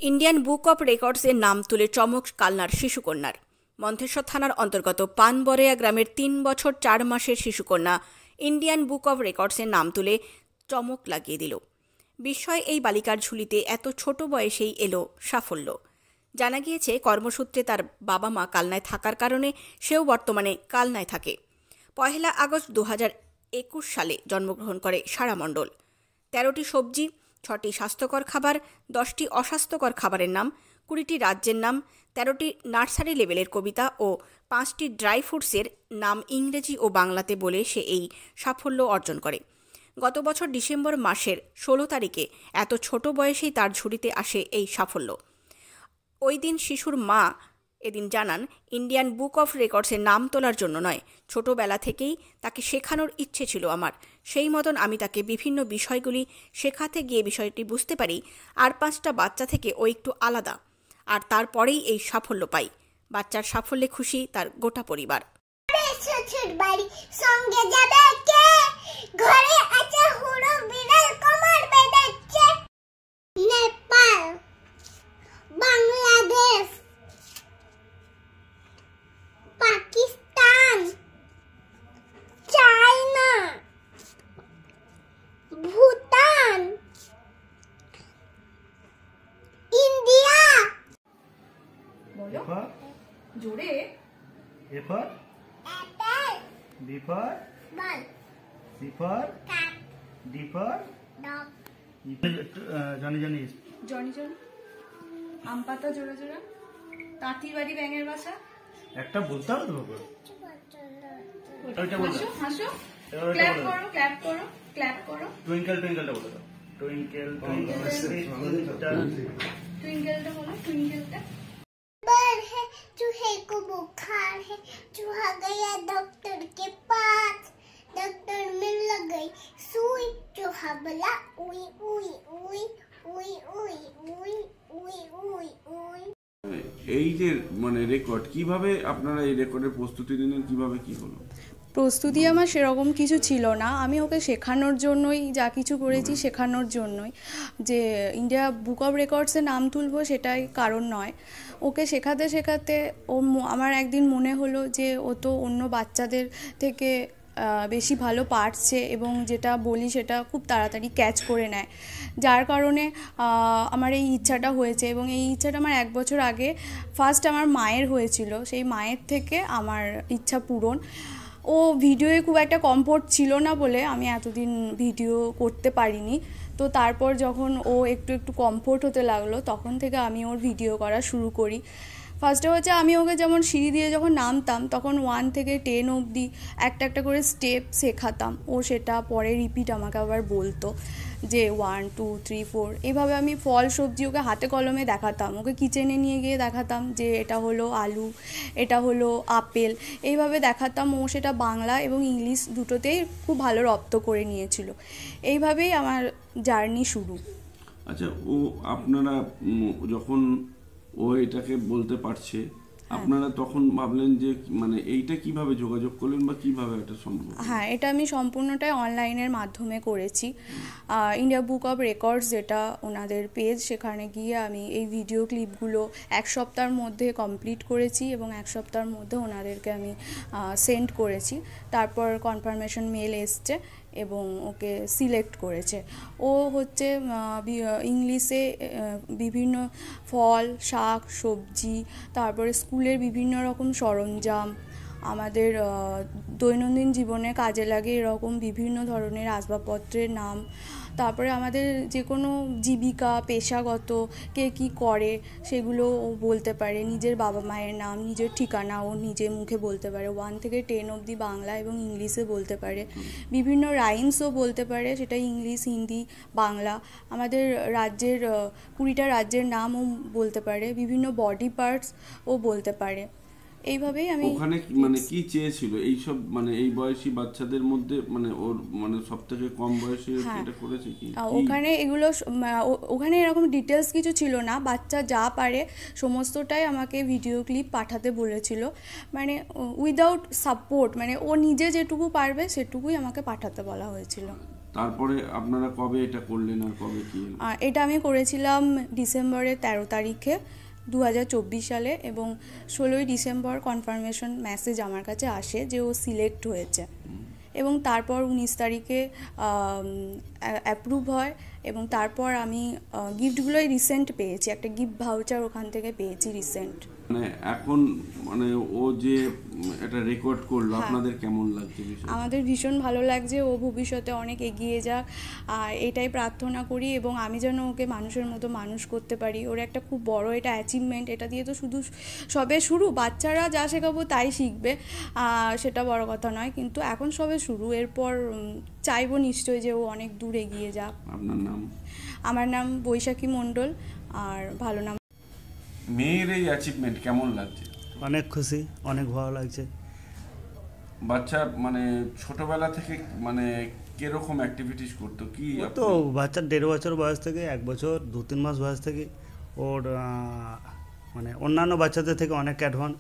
Indian book of রেকর্ডসের নাম তুলে চমক কালনার শিশুকন্যার। মন্থেশ্বর থানার অন্তর্গত পানবরেয়া গ্রামের 3 বছর 4 মাসের শিশুকন্যা ইন্ডিয়ান বুক অব রেকর্ডসের নাম তুলে চমক লাগিয়ে দিল। বিস্ময় এই বালিকার ঝুলিতে এত ছোট বয়সেই এলো সাফল্য। জানা গিয়েছে কর্মসূত্রে তার বাবা মা কালনায় থাকার কারণে সেও বর্তমানে কালনায় থাকে। 1 আগস্ট 2021 সালে জন্মগ্রহণ করে সারা মণ্ডল। 13টি সবজি, 6টি স্বাস্থ্যকর খাবার, 10টি অস্বাস্থ্যকর খাবারের নাম, 20টি রাজ্যের নাম, 13টি নার্সারি লেভেলের কবিতা ও 5টি ড্রাই ফ্রুটসের নাম ইংরেজি ও বাংলাতে বলে সে এই সাফল্য অর্জন করে। গত বছর ডিসেম্বর মাসের 16 তারিখে এত ছোট বয়সেই তার ঝুড়িতে আসে এই সাফল্য। ওই দিন শিশুর মা এদিন জানান, ইন্ডিয়ান বুক অফ রেকর্ডসের নাম তোলার জন্য নয়, ছোটবেলা থেকেই তাকে শেখানোর ইচ্ছে ছিল আমার। সেই মতন আমি তাকে বিভিন্ন বিষয়গুলি শেখাতে গিয়ে বিষয়টি বুঝতে পারি আর 5টা বাচ্চা থেকে ও একটু আলাদা, আর তারপরেই এই সাফল্য পাই। বাচ্চার সাফল্যে খুশি তার গোটা পরিবার। সঙ্গে যাবে কে, ঘরে আছে হুড়ো বিড়াল কোমর বেঁধেছে। Nepal, Bangladesh, Pakistan, China, Bhutan, India. বলো জোরে। A for apple, B for ball, C for cat, D for dog, Johnny Johnny Johnny Johnny, আম পাতা জোড়া জোড়া, তাঁতির বাড়ি ব্যাঙের বাসা। একটা বলতে হবে তো ওইটা বলতে হাসো হাসো, এবার ওইটা ক্ল্যাপ বলো। করো ক্ল্যাপ করো ক্ল্যাপ করো। টুইঙ্কেল টুইঙ্কেলটা বলে দাও। টুইঙ্কেল টুইঙ্কেলটা টুইঙ্কেলটা বলো, টুইঙ্কেলটা। पर है चूहे को बुखार है, चूहा गया डॉक्टर के पास, डॉक्टर में लग गई सुई, चूहा बोला उई उई उई उई उई उई उई उई उई। এই যে মানে রেকর্ড, কিভাবে আপনারা এই রেকর্ডের প্রস্তুতি নিলেন, কিভাবে কি হলো? প্রস্তুতি আমার সেরকম কিছু ছিল না, আমি ওকে শেখানোর জন্যই যা কিছু করেছি, শেখানোর জন্যই। যে ইন্ডিয়া বুক অফ রেকর্ডসে নাম তুলবো সেটাই কারণ নয়। ওকে শেখাতে শেখাতে আমার একদিন মনে হলো যে ও তো অন্য বাচ্চাদের থেকে বেশি ভালো পারছে এবং যেটা বলি সেটা খুব তাড়াতাড়ি ক্যাচ করে নেয়, যার কারণে আমার এই ইচ্ছাটা হয়েছে। এবং এই ইচ্ছাটা আমার 1 বছর আগে ফার্স্ট আমার মায়ের হয়েছিল, সেই মায়ের থেকে আমার ইচ্ছা পূরণ। ও ভিডিওয়ে খুব একটা কমফোর্ট ছিল না বলে আমি এতদিন ভিডিও করতে পারিনি। তো তারপর যখন ও একটু একটু কমফোর্ট হতে লাগলো, তখন থেকে আমি ওর ভিডিও করা শুরু করি। ফার্স্টে হচ্ছে আমি ওকে যেমন সিঁড়ি দিয়ে যখন নামতাম তখন 1 থেকে 10 অবধি একটা একটা করে স্টেপ শেখাতাম, ও সেটা পরে রিপিট আমাকে আবার বলতো যে 1 2 3 4। এইভাবে আমি ফল সবজি ওকে হাতে কলমে দেখাতাম, ওকে কিচেনে নিয়ে গিয়ে দেখাতাম যে এটা হলো আলু, এটা হলো আপেল, এইভাবে দেখাতাম। ও সেটা বাংলা এবং ইংলিশ দুটোতেই খুব ভালো রপ্ত করে নিয়েছিল। এইভাবেই আমার জার্নি শুরু। আচ্ছা, ও আপনারা যখন ও এটাকে বলতে পারছে, আপনারা তখন ভাবলেন যে মানে এইটা কিভাবে যোগাযোগ করলেন বা কিভাবে এটা সম্ভব? হ্যাঁ, এটা আমি সম্পূর্ণটাই অনলাইনের মাধ্যমে করেছি। ইন্ডিয়া বুক অফ রেকর্ডস যেটা ওনাদের পেজ, সেখানে গিয়ে আমি এই ভিডিও ক্লিপগুলো 1 সপ্তাহের মধ্যে কমপ্লিট করেছি এবং 1 সপ্তাহের মধ্যে ওনাদেরকে আমি সেন্ড করেছি। তারপর কনফার্মেশন মেল এসছে এবং ওকে সিলেক্ট করেছে। ও হচ্ছে ইংলিশে বিভিন্ন ফল, শাক, সবজি, তারপরে স্কুলের বিভিন্ন রকম সরঞ্জাম, আমাদের দৈনন্দিন জীবনে কাজে লাগে এরকম বিভিন্ন ধরনের আসবাবপত্রের নাম, তারপরে আমাদের যে কোনো জীবিকা, পেশাগত কে কী করে সেগুলো ও বলতে পারে, নিজের বাবা মায়ের নাম, নিজের ঠিকানা ও নিজে মুখে বলতে পারে, 1 থেকে 10 অবধি বাংলা এবং ইংলিশে বলতে পারে, বিভিন্ন রাইমসও বলতে পারে, সেটা ইংলিশ, হিন্দি, বাংলা। আমাদের রাজ্যের 20টা রাজ্যের নামও বলতে পারে, বিভিন্ন বডি পার্টস ও বলতে পারে। এইভাবেই আমি ওখানে মানে কি চেয়েছিল এই সব মানে এই বয়সী বাচ্চাদের মধ্যে, মানে ওর মানে সবথেকে কম বয়সে এটা করেছে কি? ওখানে এগুলো ওখানে এরকম ডিটেলস কিছু ছিল না, বাচ্চা যা পারে সমস্তটাই আমাকে ভিডিও ক্লিপ পাঠাতে বলেছিল, মানে উইদাউট সাপোর্ট, মানে ও নিজে যেটুকু পারবে সেটুকুই আমাকে পাঠাতে বলা হয়েছিল। তারপরে আপনারা কবে এটা করলেন আর কবে কি হলো? এটা আমি করেছিলাম ডিসেম্বরের 13 তারিখে 2024 সালে, এবং 16ই ডিসেম্বর কনফার্মেশন মেসেজ আমার কাছে আসে যে ও সিলেক্ট হয়েছে, এবং তারপর 19 তারিখে অ্যাপ্রুভ হয়, এবং তারপর আমি গিফটগুলোই রিসেন্ট পেয়েছি, একটা গিফট ভাউচার ওখান থেকে পেয়েছি রিসেন্ট। মানে এখন মানে ও যে এটা রেকর্ড করলো, আপনাদের কেমন লাগছে বিষয়টা? আমাদের ভীষণ ভালো লাগছে, ও ভবিষ্যতে অনেক এগিয়ে যাক, আর এটাই প্রার্থনা করি, এবং আমি যেন ওকে মানুষের মতো মানুষ করতে পারি। ওর একটা খুব বড় এটা অ্যাচিভমেন্ট, এটা দিয়ে তো শুধু সবে শুরু, বাচ্চারা যা শেখাবো তাই শিখবে, সেটা বড় কথা নয়, কিন্তু এখন সবে শুরু, এরপর চাইবো নিশ্চয়ই যে ও অনেক দূর এগিয়ে যাক। আপনার নাম? আমার নাম বৈশাখী মণ্ডল, আর ভালো নাম। মেয়ের এই অ্যাচিভমেন্ট কেমন লাগছে? অনেক খুশি, অনেক ভালো লাগছে। বাচ্চা মানে ছোটবেলা থেকে মানে কিরকম অ্যাক্টিভিটিস করতো কি? তো বাচ্চার 1.5 বছর বয়স থেকে 1 বছর 2-3 মাস বয়স থেকে ওর মানে অন্যান্য বাচ্চাদের থেকে অনেক অ্যাডভান্স,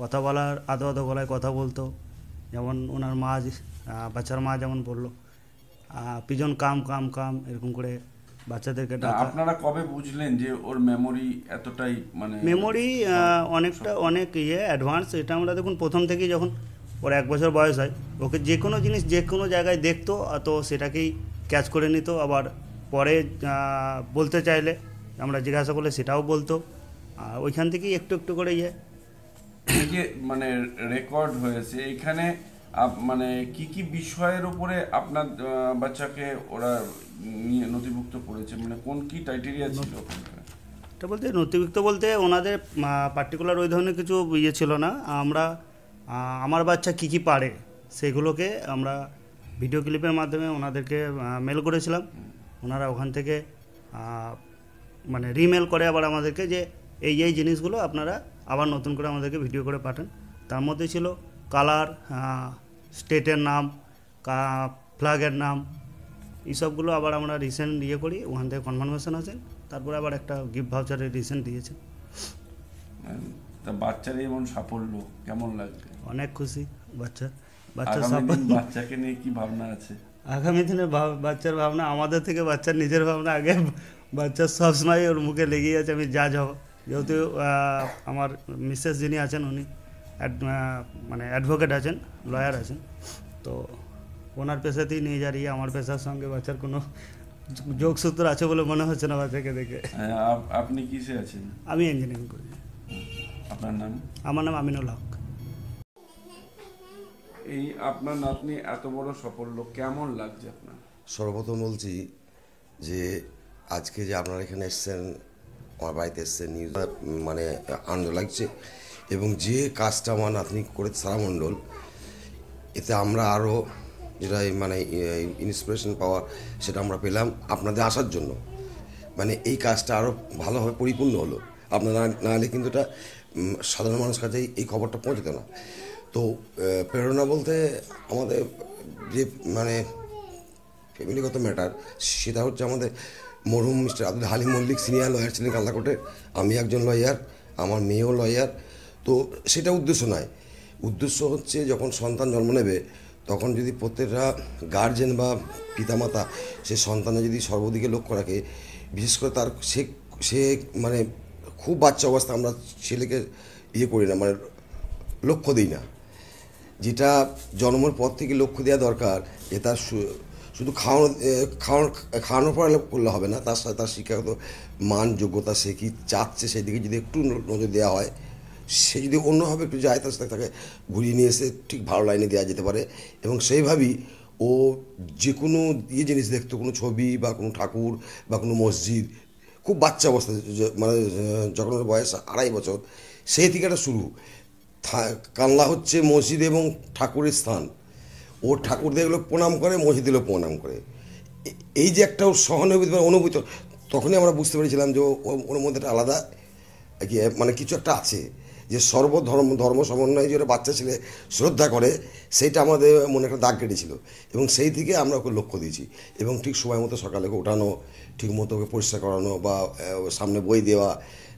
কথা বলার আদো আদো গলায় কথা বলতো, যেমন ওনার মা বাচ্চার মা যেমন বললো পিজন কাম কাম কাম এরকম করে বাচ্চাদেরকে ডাকা। আপনারা কবে বুঝলেন যে ওর মেমোরি এতটাই মানে মেমোরি অনেকটা অনেক অ্যাডভান্স? এটা আমরা দেখুন প্রথম থেকেই যখন ওর 1 বছর বয়স হয়, ওকে যে কোনো জিনিস যে কোনো জায়গায় দেখতো তো সেটাকেই ক্যাচ করে নিত, আবার পরে বলতে চাইলে আমরা জিজ্ঞাসা করলে সেটাও বলতো, আর ওইখান থেকেই একটু একটু করে এই যে মানে রেকর্ড হয়েছে এখানে মানে কি কি বিষয়ের উপরে আপনার বাচ্চাকে ওরা নিয়ে নথিভুক্ত করেছে, মানে কোন কি ক্রাইটেরিয়া ছিল ওখানকার? এটা বলতে নথিভুক্ত বলতে ওনাদের পার্টিকুলার ওই ধরনের কিছু ছিল না, আমরা আমার বাচ্চা কী কী পারে সেগুলোকে আমরা ভিডিও ক্লিপের মাধ্যমে ওনাদেরকে মেল করেছিলাম, ওনারা ওখান থেকে মানে রিমেল করে আবার আমাদেরকে যে এই জিনিসগুলো আপনারা আবার নতুন করে আমাদেরকে ভিডিও করে পাঠান। তার মধ্যে ছিল কালার, স্টেটের নাম, ফ্ল্যাগের নাম, এইসবগুলো আবার আমরা রিসেন্ট করি, ওখান থেকে কনফার্মেশন আছে, তারপরে আবার একটা গিফট ভাউচারের রিসেন্ট দিয়েছে। তা বাচ্চার এমন সাফল্য কেমন লাগবে? অনেক খুশি। বাচ্চার বাচ্চাকে নিয়ে কি ভাবনা আছে আগামী দিনে? বাচ্চার ভাবনা আমাদের থেকে বাচ্চার নিজের ভাবনা আগে, বাচ্চার সবসময় ওর মুখে লেগেই আছে আমি জাজ হব, যেহেতু আমার মিসেস যিনি আছেন উনি মানে অ্যাডভোকেট আছেন, লয়ার আছেন, তো ওনার পেশাতেই নিয়ে যাই, আমার পেশার সঙ্গে বাচ্চার কোনো যোগসূত্র আছে বলে মনে হচ্ছে না বাচ্চাকে দেখে। আপনি কিসে আছেন? আমি ইঞ্জিনিয়ারিং করি। আপনার নাম? আমার নাম আমিনুল হক। এই আপনার নাতনি এত বড় সাফল্য কেমন লাগছে আপনার? সর্বপ্রথম বলছি যে আজকে যে আপনারা এখানে এসছেন, আমার বাড়িতে এসছেন, নিউজ মানে আনন্দ লাগছে, এবং যে কাজটা আমার নাতনি করে সারা মণ্ডল, এতে আমরা আরও যেটা মানে ইন্সপিরেশন পাওয়া সেটা আমরা পেলাম আপনাদের আসার জন্য, মানে এই কাজটা আরও ভালোভাবে পরিপূর্ণ হলো। আপনারা না হলে কিন্তু এটা সাধারণ মানুষের কাছে এই খবরটা পৌঁছতো না। তো প্রেরণা বলতে আমাদের যে মানে ফ্যামিলিগত ম্যাটার, সেটা হচ্ছে আমাদের মরহুম mister Abdul Halim Mallick senior lawyer ছিলেন কালনাকোটে, আমি একজন লয়ার, আমার মেয়েও লয়ার। তো সেটা উদ্দেশ্য নয়, উদ্দেশ্য হচ্ছে যখন সন্তান জন্ম নেবে তখন যদি প্রত্যেকটা গার্জেন বা পিতামাতা সে সন্তানে যদি সর্বদিকে লক্ষ্য রাখে, বিশেষ করে তার সে মানে খুব বাচ্চা অবস্থা আমরা ছেলেকে করি না, মানে লক্ষ্য দিই না, যেটা জন্মের পর থেকে লক্ষ্য দেওয়া দরকার, যে তার শুধু খাওয়ানোর পর করলে হবে না, তার সাথে তার শিক্ষাগত মান যোগ্যতা, সে কী চাচ্ছে সেদিকে যদি একটু নজর দেওয়া হয়, সে যদি অন্যভাবে একটু যায় তার সাথে তাকে ঘুরিয়ে নিয়ে এসে ঠিক ভালো লাইনে দেওয়া যেতে পারে। এবং সেইভাবেই ও যে কোনো জিনিস দেখতো, কোনো ছবি বা কোনো ঠাকুর বা কোনো মসজিদ, খুব বাচ্চা অবস্থায় মানে যখন ওর বয়স 2.5 বছর, সেই থেকে একটা শুরু। কানলা হচ্ছে মসজিদ এবং ঠাকুরের স্থান, ও ঠাকুর দেখলেও প্রণাম করে, মসজিদ দিলেও প্রণাম করে। এই যে একটা সহানুভূতি বা অনুভূতি, তখনই আমরা বুঝতে পেরেছিলাম যে ওর মধ্যে একটা আলাদা মানে কিছু একটা আছে, যে ধর্ম সমন্বয়ে যে বাচ্চা ছেলে শ্রদ্ধা করে, সেইটা আমাদের মনে একটা দাগ কেটেছিল, এবং সেই থেকে আমরা ওকে লক্ষ্য দিয়েছি। এবং ঠিক সময় মতো সকালে ওঠানো, ঠিক মতো ওকে পরিষ্কার করানো, বা সামনে বই দেওয়া,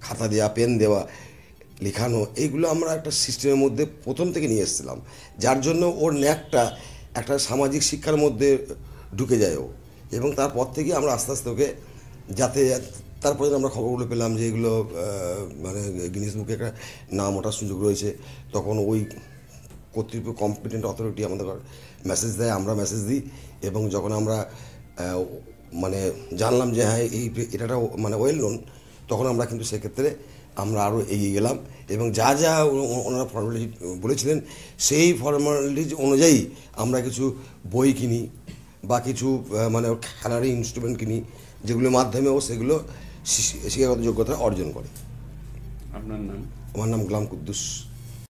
খাতা দেওয়া, পেন দেওয়া, লেখানো, এইগুলো আমরা একটা সিস্টেমের মধ্যে প্রথম থেকে নিয়ে এসেছিলাম, যার জন্য ওর ন্যাকটা একটা সামাজিক শিক্ষার মধ্যে ঢুকে যায় ও, এবং তারপর থেকে আমরা আস্তে আস্তে ওকে যাতে তারপরে আমরা খবরগুলো পেলাম যে এগুলো মানে গিনিস বুকে একটা নাম ওঠার সুযোগ রয়েছে, তখন ওই কর্তৃপক্ষ কম্পিটেন্ট অথরিটি আমাদের মেসেজ দেয়, আমরা মেসেজ দিই, এবং যখন আমরা মানে জানলাম যে হ্যাঁ এটা মানে ওয়েল নোন, তখন আমরা কিন্তু সেক্ষেত্রে আমরা আরও এগিয়ে গেলাম, এবং যা যা ওনারা ফর্মালিটি বলেছিলেন সেই ফর্মালিটিজ অনুযায়ী আমরা কিছু বই কিনি বা কিছু মানে খেলারই ইনস্ট্রুমেন্ট কিনি, যেগুলোর মাধ্যমেও সেগুলো শিক্ষাগত যোগ্যতা অর্জন করে। আপনার নাম? আমার নাম গোলাম কুদ্দুস।